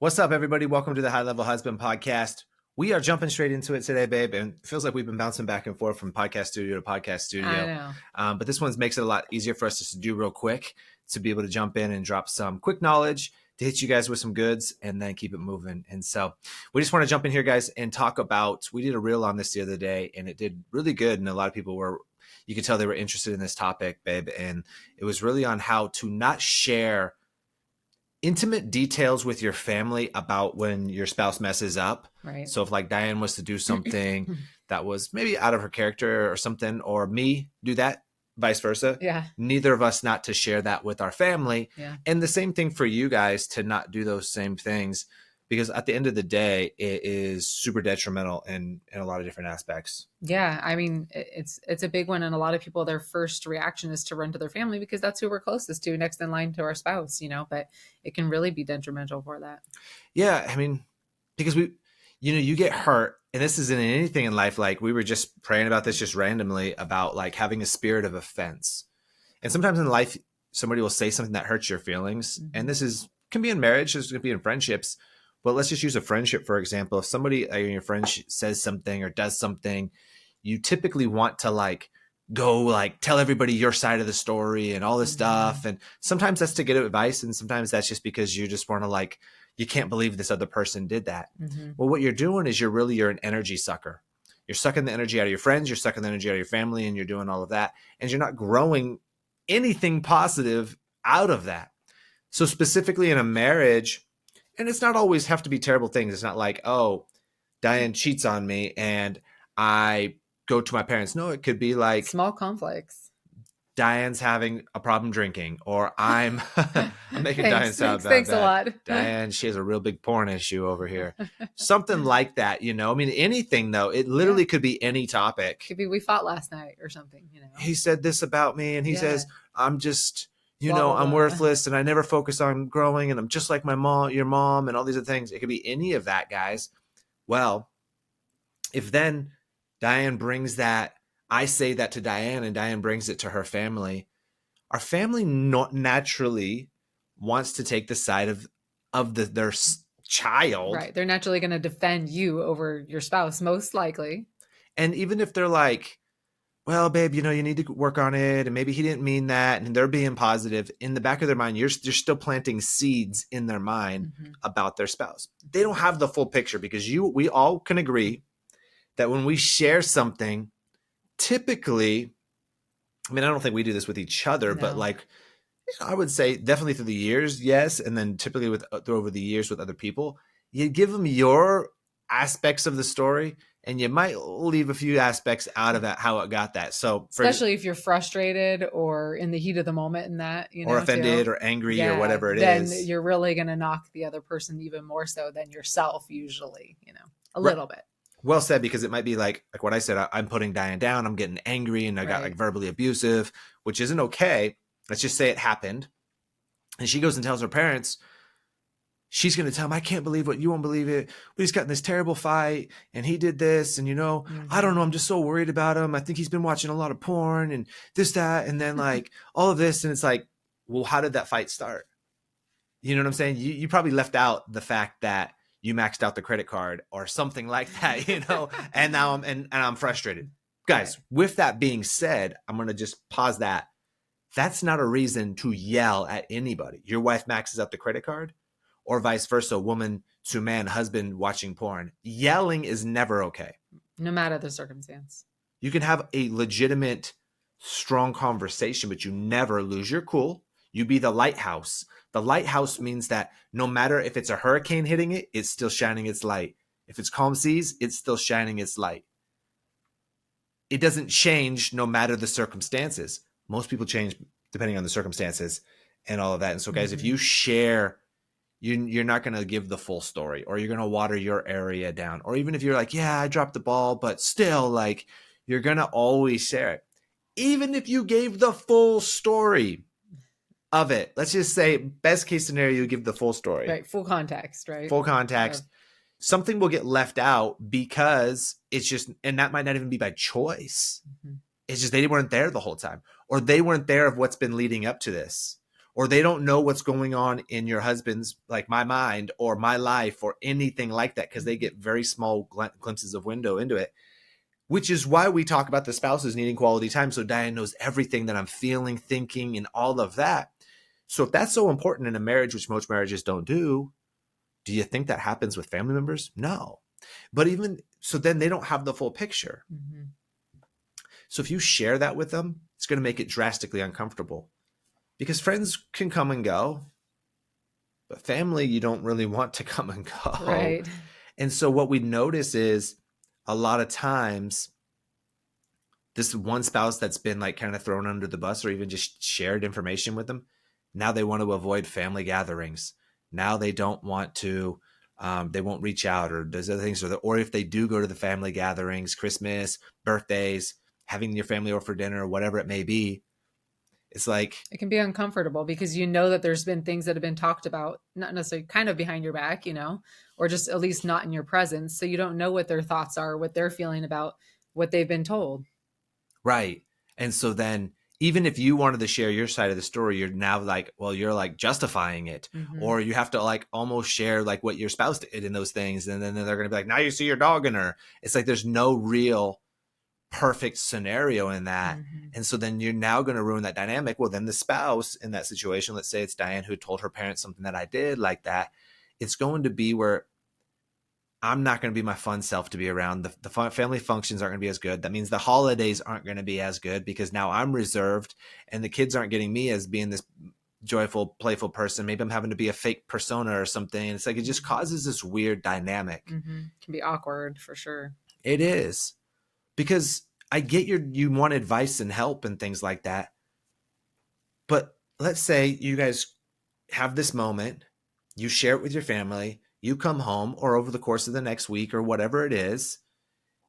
What's up, everybody? Welcome to the High Level Husband Podcast. We are jumping straight into it today, babe, and it feels like we've been bouncing back and forth from podcast studio to podcast studio. I know. But this one makes it a lot easier for us just to do real quick, to be able to jump in and drop some quick knowledge, to hit you guys with some goods, and then keep it moving. And so we just want to jump in here, guys, and talk about, we did a reel on this the other day, and it did really good, and a lot of people were, you could tell they were interested in this topic, babe, and it was really on how to not share intimate details with your family about when your spouse messes up. Right. So if like Diane was to do something that was maybe out of her character or something, or me do that, vice versa. Yeah. Neither of us not to share that with our family. Yeah. And the same thing for you guys to not do those same things, because at the end of the day, it is super detrimental in a lot of different aspects. Yeah. I mean, it's a big one. And a lot of people, their first reaction is to run to their family because that's who we're closest to, next in line to our spouse, but it can really be detrimental for that. Yeah. I mean, because you get hurt, and this isn't anything in life. Like, we were just praying about this just randomly about like having a spirit of offense. And sometimes in life, somebody will say something that hurts your feelings. Mm-hmm. And this can be in marriage, this can be in friendships. But let's just use a friendship, for example. If somebody, your friend says something or does something, you typically want to go tell everybody your side of the story and all this stuff. And sometimes that's to get advice. And sometimes that's just because you just want to you can't believe this other person did that. Mm-hmm. Well, what you're doing is you're an energy sucker. You're sucking the energy out of your friends. You're sucking the energy out of your family, and you're doing all of that. And you're not growing anything positive out of that. So specifically in a marriage, and it's not always have to be terrible things. It's not like, oh, Diane cheats on me and I go to my parents. No, it could be like small conflicts. Diane's having a problem drinking, or I'm making Diane sound bad. Thanks a lot. Diane, she has a real big porn issue over here. Something like that, I mean, anything though. It literally could be any topic. Could be we fought last night or something, He said this about me, and he says, I'm just... I'm worthless and I never focus on growing, and I'm just like your mom, and all these other things. It could be any of that, guys. Well, if then Diane brings that, I say that to Diane and Diane brings it to her family, our family not naturally wants to take the side of their child. Right. They're naturally going to defend you over your spouse, most likely. And even if they're like, well, babe, you need to work on it, and maybe he didn't mean that, and they're being positive, in the back of their mind, you're still planting seeds in their mind about their spouse. They don't have the full picture, because we all can agree that when we share something, typically, I mean, I don't think we do this with each other, but I would say definitely through the years, yes, and then typically over the years with other people, you give them your aspects of the story, and you might leave a few aspects out of that, how it got that. So especially if you're frustrated or in the heat of the moment in that, or offended or angry or whatever it is, then you're really going to knock the other person even more so than yourself, usually, a little bit. Well said, because it might be like what I said, I'm putting Diane down, I'm getting angry, and I got verbally abusive, which isn't okay. Let's just say it happened. And she goes and tells her parents, she's going to tell him, I can't believe what you won't believe it. But he's got in this terrible fight, and he did this. And, I don't know. I'm just so worried about him. I think he's been watching a lot of porn and this, that. And then all of this. And it's like, well, how did that fight start? You know what I'm saying? You probably left out the fact that you maxed out the credit card or something like that, and now I'm frustrated. Guys, with that being said, I'm going to just pause that. That's not a reason to yell at anybody. Your wife maxes out the credit card, or vice versa, woman to man, husband watching porn. Yelling is never okay. No matter the circumstance. You can have a legitimate, strong conversation, but you never lose your cool. You be the lighthouse. The lighthouse means that no matter if it's a hurricane hitting it, it's still shining its light. If it's calm seas, it's still shining its light. It doesn't change no matter the circumstances. Most people change depending on the circumstances and all of that. And so, guys, if you share, you're not going to give the full story, or you're going to water your area down. Or even if you're like, yeah, I dropped the ball, but still, you're going to always share it. Even if you gave the full story of it, let's just say best case scenario, you give the full story. Right. Full context, right? Full context. Yeah. Something will get left out because it's just, and that might not even be by choice. It's just they weren't there the whole time, or they weren't there of what's been leading up to this. or they don't know what's going on in your husband's, like my mind or my life or anything like that, because they get very small glimpses of window into it, which is why we talk about the spouses needing quality time. So Diane knows everything that I'm feeling, thinking, and all of that. So if that's so important in a marriage, which most marriages don't do you think that happens with family members? No. But even so, then they don't have the full picture. Mm-hmm. So if you share that with them, it's going to make it drastically uncomfortable, because friends can come and go, but family, you don't really want to come and go. Right. And so what we notice is a lot of times this one spouse that's been like kind of thrown under the bus or even just shared information with them, now they want to avoid family gatherings. Now they don't want to, they won't reach out or does other things. Or if they do go to the family gatherings, Christmas, birthdays, having your family over for dinner, whatever it may be, it's like, it can be uncomfortable because you know that there's been things that have been talked about, not necessarily kind of behind your back, or just at least not in your presence. So you don't know what their thoughts are, what they're feeling about what they've been told. right. And so then even if you wanted to share your side of the story, you're now like, well, you're like justifying it, Mm-hmm. or you have to like almost share like what your spouse did in those things. And then they're going to be like, now you see your dog in her. It's like, there's no real perfect scenario in that. Mm-hmm. And so then you're now going to ruin that dynamic. Well, then the spouse in that situation, let's say it's Diane who told her parents something that I did like that. It's going to be where I'm not going to be my fun self to be around. The family functions aren't going to be as good. That means the holidays aren't going to be as good because now I'm reserved and the kids aren't getting me as being this joyful, playful person. Maybe I'm having to be a fake persona or something. It's like, it just causes this weird dynamic. Mm-hmm. It can be awkward for sure. It is, because I get you want advice and help and things like that. But let's say you guys have this moment, you share it with your family, you come home, or over the course of the next week or whatever it is,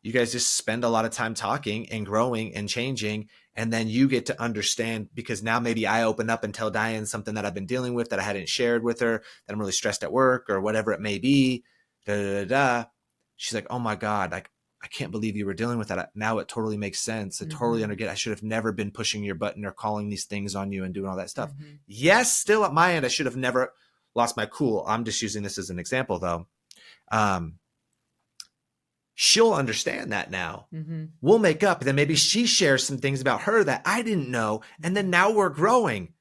you guys just spend a lot of time talking and growing and changing. And then you get to understand, because now maybe I open up and tell Diane something that I've been dealing with that I hadn't shared with her, that I'm really stressed at work or whatever it may be. Da, da, da, da. She's like, oh my God, like, I can't believe you were dealing with that. Now it totally makes sense. I totally understand. I should have never been pushing your button or calling these things on you and doing all that stuff. Mm-hmm. Yes, still at my end, I should have never lost my cool. I'm just using this as an example though. She'll understand that now. Mm-hmm. We'll make up. And then maybe she shares some things about her that I didn't know. And then now we're growing.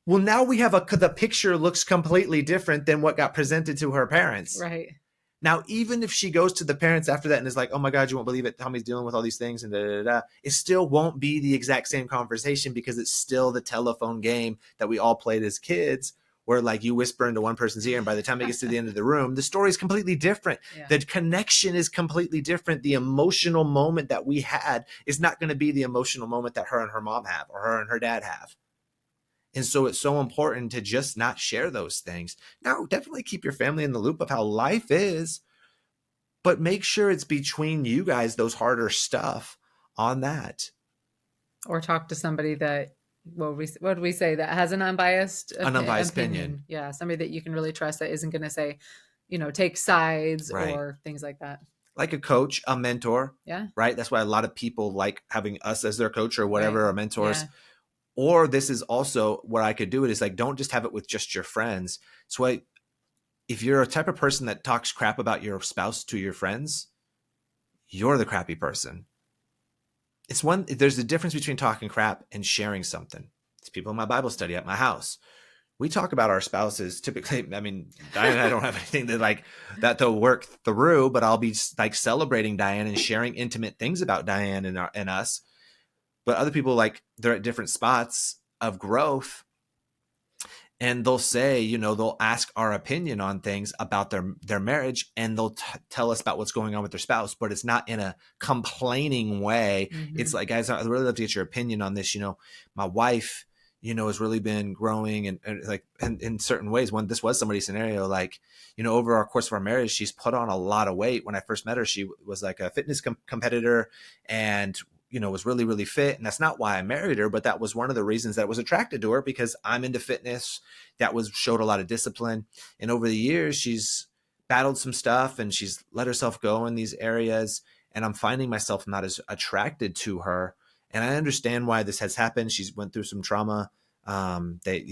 Well, now we have the picture looks completely different than what got presented to her parents. Right. Now, even if she goes to the parents after that and is like, oh my God, you won't believe it, Tommy's dealing with all these things and da, da, da, it still won't be the exact same conversation, because it's still the telephone game that we all played as kids, where like you whisper into one person's ear and by the time it gets to the end of the room, the story is completely different. Yeah. The connection is completely different. The emotional moment that we had is not going to be the emotional moment that her and her mom have or her and her dad have. And so it's so important to just not share those things. Now, definitely keep your family in the loop of how life is, but make sure it's between you guys, those harder stuff on that. Or talk to somebody that, what do we say, that has an unbiased opinion. Yeah, somebody that you can really trust that isn't going to say, take sides Right. or things like that. Like a coach, a mentor. Yeah. Right. That's why a lot of people like having us as their coach or whatever, Right. or mentors. Yeah. Or this is also what I could do. It is like, don't just have it with just your friends. So if you're a type of person that talks crap about your spouse to your friends, you're the crappy person. There's a difference between talking crap and sharing something. It's people in my Bible study at my house. We talk about our spouses typically. I mean, Diane and I don't have anything that to work through, but I'll be like celebrating Diane and sharing intimate things about Diane and us. But other people, like, they're at different spots of growth, and they'll say, they'll ask our opinion on things about their marriage, and they'll tell us about what's going on with their spouse, but it's not in a complaining way. Mm-hmm. It's like, guys, I'd really love to get your opinion on this. My wife, has really been growing and like in certain ways. When this was somebody's scenario, like, over our course of our marriage, she's put on a lot of weight. When I first met her, she was like a fitness competitor and was really, really fit. And that's not why I married her, but that was one of the reasons that I was attracted to her, because I'm into fitness. Showed a lot of discipline. And over the years, she's battled some stuff and she's let herself go in these areas. And I'm finding myself not as attracted to her. And I understand why this has happened. She's went through some trauma They,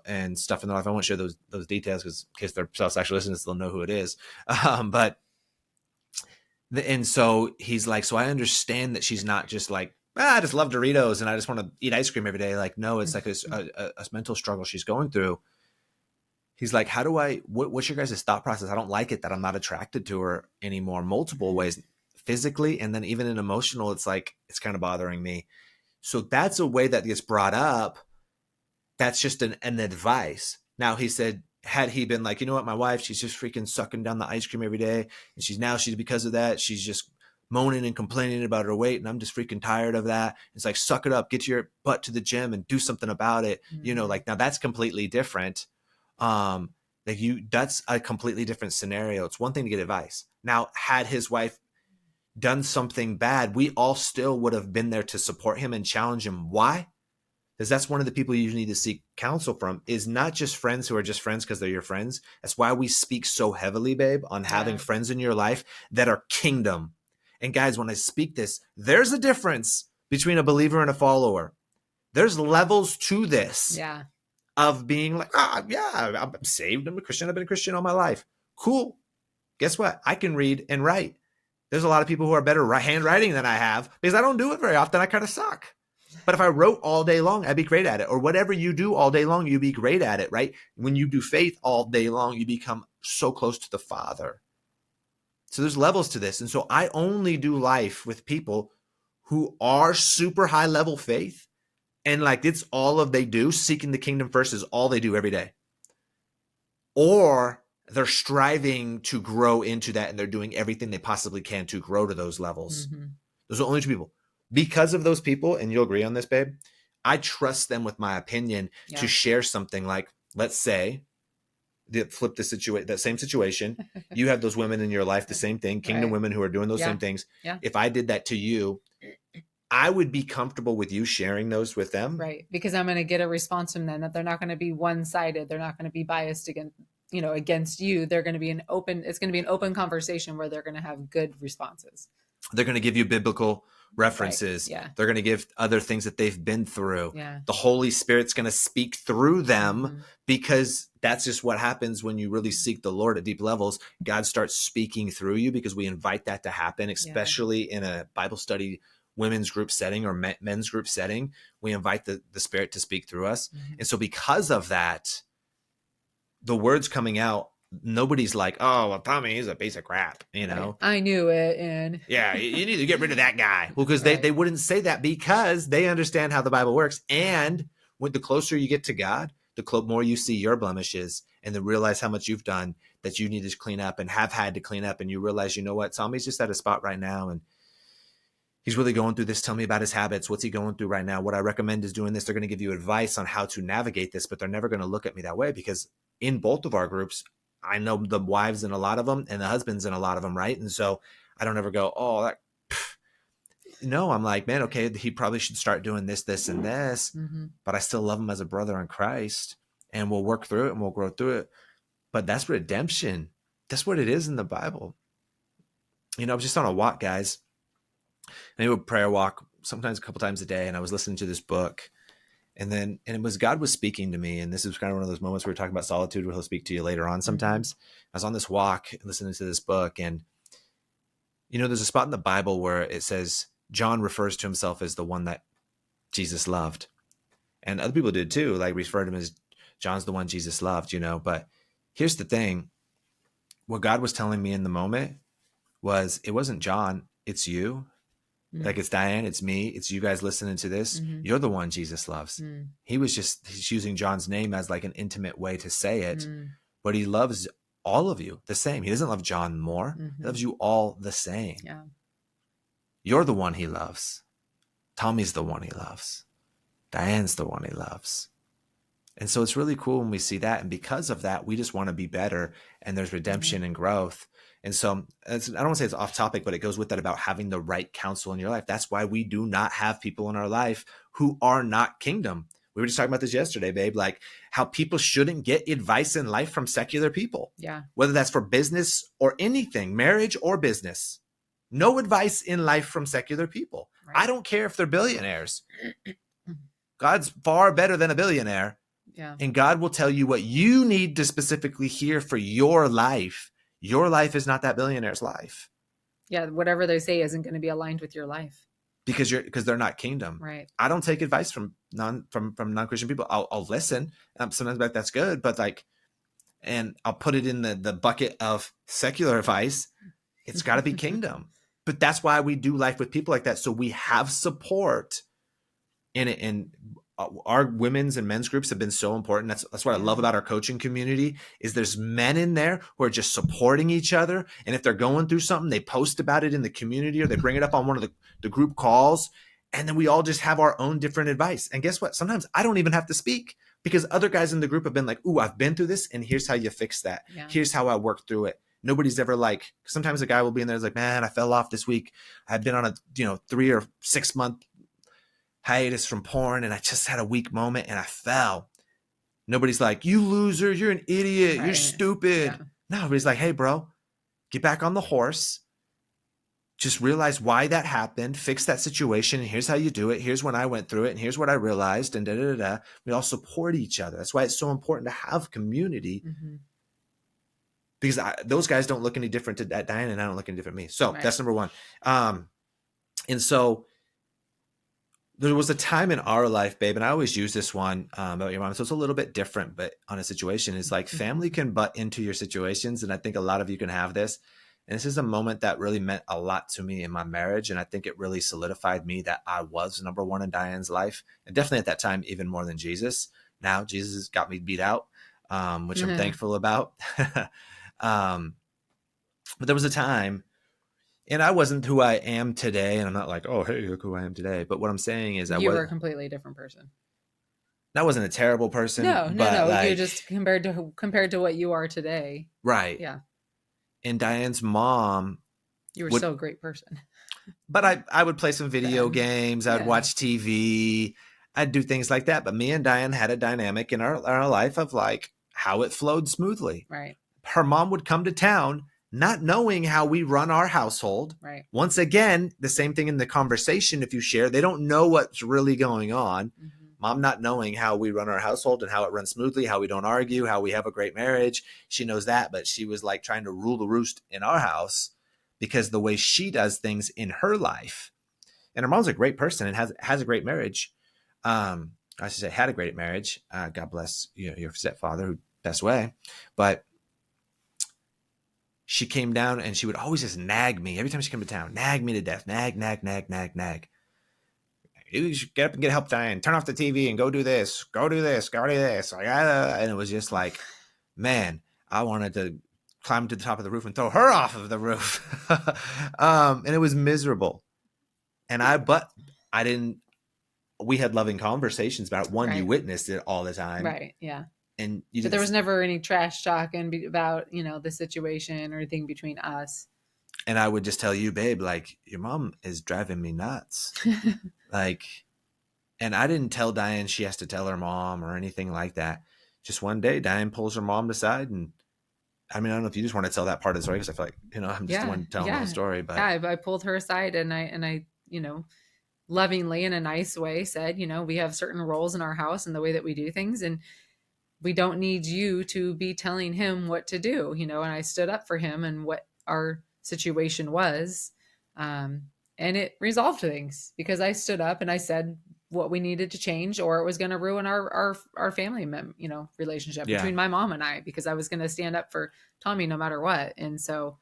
and stuff in their life. I won't share those details because in case they're self-sexual listeners, they'll know who it is. But and so he's like, so I understand that she's not just like, I just love Doritos and I just want to eat ice cream every day. Like, no, it's like a mental struggle she's going through. He's like, how do what's your guys' thought process? I don't like it that I'm not attracted to her anymore, multiple ways, physically. And then even in emotional, it's like, it's kind of bothering me. So that's a way that gets brought up. That's just an advice. Now he said, had he been like, you know what, my wife, she's just freaking sucking down the ice cream every day. And she's because of that, she's just moaning and complaining about her weight. And I'm just freaking tired of that. It's like, suck it up, get your butt to the gym and do something about it. Like now that's completely different. That's a completely different scenario. It's one thing to get advice. Now, had his wife done something bad, we all still would have been there to support him and challenge him. Why? Because that's one of the people you need to seek counsel from, is not just friends who are just friends because they're your friends. That's why we speak so heavily, babe, on having friends in your life that are kingdom. And guys, when I speak this, there's a difference between a believer and a follower. There's levels to this. Yeah. Of being like, I'm saved. I'm a Christian. I've been a Christian all my life. Cool. Guess what? I can read and write. There's a lot of people who are better handwriting than I have because I don't do it very often. I kind of suck. But if I wrote all day long, I'd be great at it. Or whatever you do all day long, you'd be great at it, right? When you do faith all day long, you become so close to the Father. So there's levels to this. And so I only do life with people who are super high level faith. And like, it's all of they do. Seeking the kingdom first is all they do every day. Or they're striving to grow into that and they're doing everything they possibly can to grow to those levels. Mm-hmm. Those are the only two people. Because of those people, and you'll agree on this, babe, I trust them with my opinion to share something like, let's say, flip that same situation. You have those women in your life, the same thing, kingdom women who are doing those same things. Yeah. If I did that to you, I would be comfortable with you sharing those with them. Right. Because I'm going to get a response from them that they're not going to be one-sided. They're not going to be biased against you. They're going to be it's going to be an open conversation where they're going to have good responses. They're going to give you biblical references. Right. Yeah. They're going to give other things that they've been through. Yeah. The Holy Spirit's going to speak through them because that's just what happens when you really seek the Lord at deep levels. God starts speaking through you because we invite that to happen, especially in a Bible study women's group setting or men's group setting. We invite the Spirit to speak through us. Mm-hmm. And so because of that, the words coming out, nobody's like, oh, well, Tommy, he's a piece of crap, Right. I knew it. And yeah, you need to get rid of that guy. Well, because they wouldn't say that because they understand how the Bible works. And when the closer you get to God, the more you see your blemishes and then realize how much you've done that you need to clean up and have had to clean up. And you realize, you know what, Tommy's just at a spot right now. And he's really going through this. Tell me about his habits. What's he going through right now? What I recommend is doing this. They're going to give you advice on how to navigate this, but they're never going to look at me that way because in both of our groups, I know the wives in a lot of them and the husbands in a lot of them, right? And so I don't ever go, oh, that. No, I'm like, man, okay, he probably should start doing this, this, and this, but I still love him as a brother in Christ, and we'll work through it and we'll grow through it. But that's redemption. That's what it is in the Bible. I was just on a walk, guys. And I would prayer walk sometimes a couple times a day, and I was listening to this book. And God was speaking to me. And this is kind of one of those moments where we're talking about solitude where he'll speak to you later on sometimes. I was on this walk listening to this book. And, there's a spot in the Bible where it says John refers to himself as the one that Jesus loved. And other people did too, like refer to him as John's the one Jesus loved, But here's the thing. What God was telling me in the moment was it wasn't John, it's you. Like it's Diane, it's me, it's you guys listening to this. You're the one Jesus loves. He's using John's name as like an intimate way to say it, but he loves all of you the same. He doesn't love John more. He loves you all the same. Yeah. You're the one he loves. Tommy's the one he loves. Diane's the one he loves. And so it's really cool when we see that. And because of that, we just want to be better. And there's redemption and growth. And so I don't want to say it's off topic, but it goes with that about having the right counsel in your life. That's why we do not have people in our life who are not kingdom. We were just talking about this yesterday, babe, like how people shouldn't get advice in life from secular people. Yeah. Whether that's for business or anything, marriage or business. No advice in life from secular people. Right. I don't care if they're billionaires. God's far better than a billionaire. Yeah. And God will tell you what you need to specifically hear for your life. Your life is not that billionaire's life. Yeah. Whatever they say isn't going to be aligned with your life. Because they're not kingdom. Right. I don't take advice from non-Christian people. I'll listen. Sometimes like that's good, but like, and I'll put it in the bucket of secular advice. It's got to be kingdom. But that's why we do life with people like that. So we have support in it. And our women's and men's groups have been so important. That's what I love about our coaching community is there's men in there who are just supporting each other. And if they're going through something, they post about it in the community or they bring it up on one of the group calls. And then we all just have our own different advice. And guess what? Sometimes I don't even have to speak because other guys in the group have been like, ooh, I've been through this. And here's how you fix that. Yeah. Here's how I work through it. Nobody's ever like, sometimes a guy will be in there like, man, I fell off this week. I've been on a 3 or 6 month hiatus from porn and I just had a weak moment and I fell. Nobody's like, you loser, you're an idiot, right. You're stupid. Yeah. No, everybody's like, hey, bro, get back on the horse. Just realize why that happened, fix that situation, and here's how you do it. Here's when I went through it, and here's what I realized, and da-da-da-da. We all support each other. That's why it's so important to have community. Mm-hmm. Because those guys don't look any different to Diane, and I don't look any different to me. So That's number one. And so there was a time in our life, babe, and I always use this one about your mom. So it's a little bit different, but on a situation is like family can butt into your situations. And I think a lot of you can have this. And this is a moment that really meant a lot to me in my marriage. And I think it really solidified me that I was number one in Diane's life. And definitely at that time, even more than Jesus. Now Jesus got me beat out, which I'm thankful about. But there was a time, and I wasn't who I am today. And I'm not like, oh, hey, look who I am today. But what I'm saying is you were a completely different person. I wasn't a terrible person. No. Like, you just compared to what you are today. Right. Yeah. And Diane's mom. You were so a great person. But I would play some video games. I would watch TV. I'd do things like that. But me and Diane had a dynamic in our life of like how it flowed smoothly. Right. Her mom would come to town not knowing how we run our household. Right. Once again, the same thing in the conversation. If you share, they don't know what's really going on. Mm-hmm. Mom not knowing how we run our household and how it runs smoothly, how we don't argue, how we have a great marriage. She knows that, but she was like trying to rule the roost in our house because the way she does things in her life. And her mom's a great person and has a great marriage. I should say had a great marriage. God bless your stepfather who passed away. But she came down and she would always just nag me. Every time she came to town, nag me to death. Nag. You should get up and get help, Diane. Turn off the TV and go do this. Go do this. Like, and it was just like, man, I wanted to climb to the top of the roof and throw her off of the roof. And it was miserable. But I didn't, we had loving conversations about it. One, right. You witnessed it all the time. Right. Yeah. And but there was never any trash talk about, the situation or anything between us. And I would just tell you, babe, like, your mom is driving me nuts. Like, and I didn't tell Diane she has to tell her mom or anything like that. Just one day, Diane pulls her mom aside. And I mean, I don't know if you just want to tell that part of the story because I feel like, I'm just the one telling the story. But yeah, I pulled her aside and I, lovingly in a nice way said, we have certain roles in our house and the way that we do things. And we don't need you to be telling him what to do, and I stood up for him and what our situation was. And it resolved things because I stood up and I said what we needed to change, or it was going to ruin our family, relationship between my mom and I, because I was going to stand up for Tommy no matter what. And so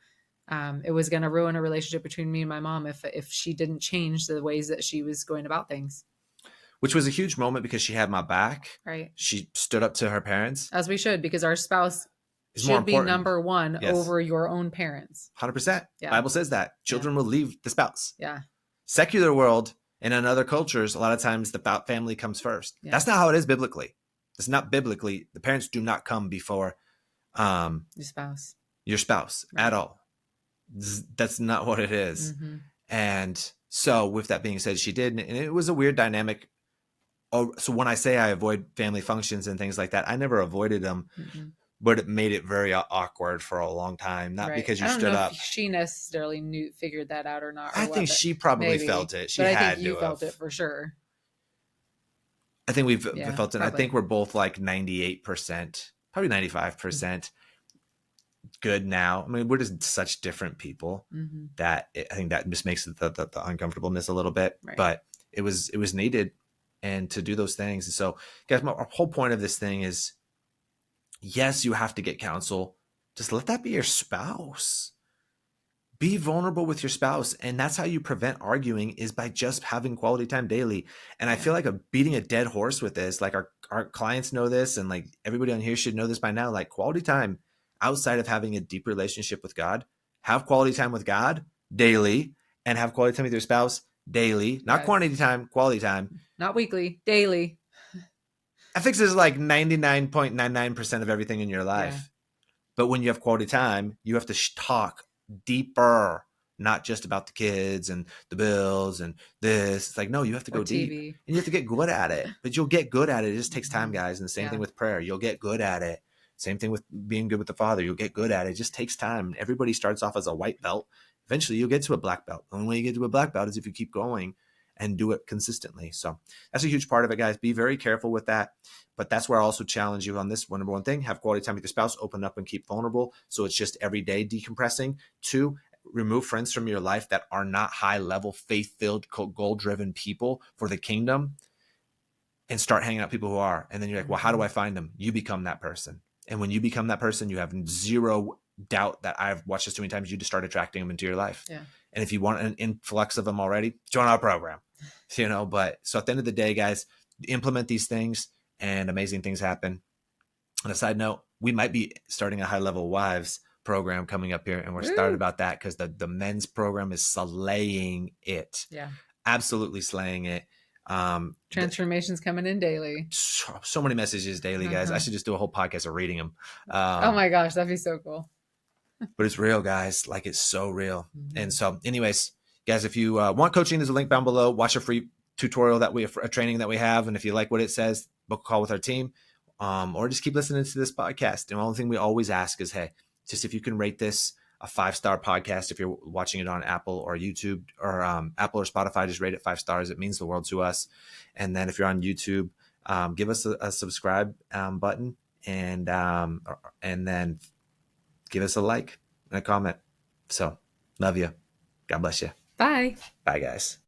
it was going to ruin a relationship between me and my mom if she didn't change the ways that she was going about things. Which was a huge moment because she had my back. Right. She stood up to her parents. As we should, because our spouse should be number one over your own parents. 100%. Yeah. Bible says that. Children will leave the spouse. Yeah. Secular world and in other cultures, a lot of times the family comes first. Yeah. That's not how it is biblically. It's not biblically. The parents do not come before your spouse. Your spouse at all. That's not what it is. Mm-hmm. And so with that being said, she did. And it was a weird dynamic. Oh, so when I say I avoid family functions and things like that, I never avoided them, but it made it very awkward for a long time. Not because you stood up. If she necessarily figured that out or not. I think she probably felt it. She had to. You felt it for sure. I think we've Yeah, felt it. I think probably. we're both like 98%, probably 95% good now. I mean, we're just such different people Mm-hmm. that I think that just makes the uncomfortableness a little bit, Right. but it was needed, and to do those things. And so, guys, my whole point of this thing is, yes, you have to get counsel. Just let that be your spouse. Be vulnerable with your spouse, and that's how you prevent arguing, is by just having quality time daily. And I Yeah. feel like I'm beating a dead horse with this. Like our clients know this, and like everybody on here should know this by now. Like, quality time outside of having a deep relationship with God, have quality time with God daily, and have quality time with your spouse daily. Not Yeah. quantity time, quality time. Not weekly, daily. That fixes like 99.99% of everything in your Yeah. life. But when you have quality time, you have to talk deeper, not just about the kids and the bills and this. It's like, no, you have to Or go deep, TV. and you have to get good at it. But you'll get good at it. It just takes time, Hmm. guys. And the same thing Yeah. with prayer. You'll get good at it. Same thing with being good with the Father. You'll get good at it. It just takes time. Everybody starts off as a white belt. Eventually, you'll get to a black belt. The only way you get to a black belt is if you keep going and do it consistently. So that's a huge part of it, guys. Be very careful with that. But that's where I also challenge you on this one. Number one thing, have quality time with your spouse, open up and keep vulnerable. So it's just every day decompressing. Two, remove friends from your life that are not high level, faith filled, goal driven people for the kingdom, and start hanging out with people who are. And then you're like, well, how do Hmm. I find them? You become that person. And when you become that person, you have zero doubt that I've watched this too many times. You just start attracting them into your life. Yeah. And if you want an influx of them already, join our program. But so at the end of the day, guys, implement these things and amazing things happen. On a side note, we might be starting a high level wives program coming up here, and we're started Woo! about that because the men's program is slaying it, Yeah. absolutely slaying it. Um, Transformations coming in daily. so many messages daily, guys. I Uh-huh. should just do a whole podcast of reading them. Oh Um, my gosh, that'd be so cool. but it's real, guys. Like, it's so real. And Hmm. so, anyways, guys, if you want coaching, there's a link down below. Watch a free tutorial a training that we have. And if you like what it says, book a call with our team, or just keep listening to this podcast. And the only thing we always ask is, hey, just if you can rate this a 5-star podcast, if you're watching it on Apple or YouTube or Apple or Spotify, just rate it 5 stars. It means the world to us. And then if you're on YouTube, give us a subscribe button, and then give us a like and a comment. So, love you. God bless you. Bye. Bye, guys.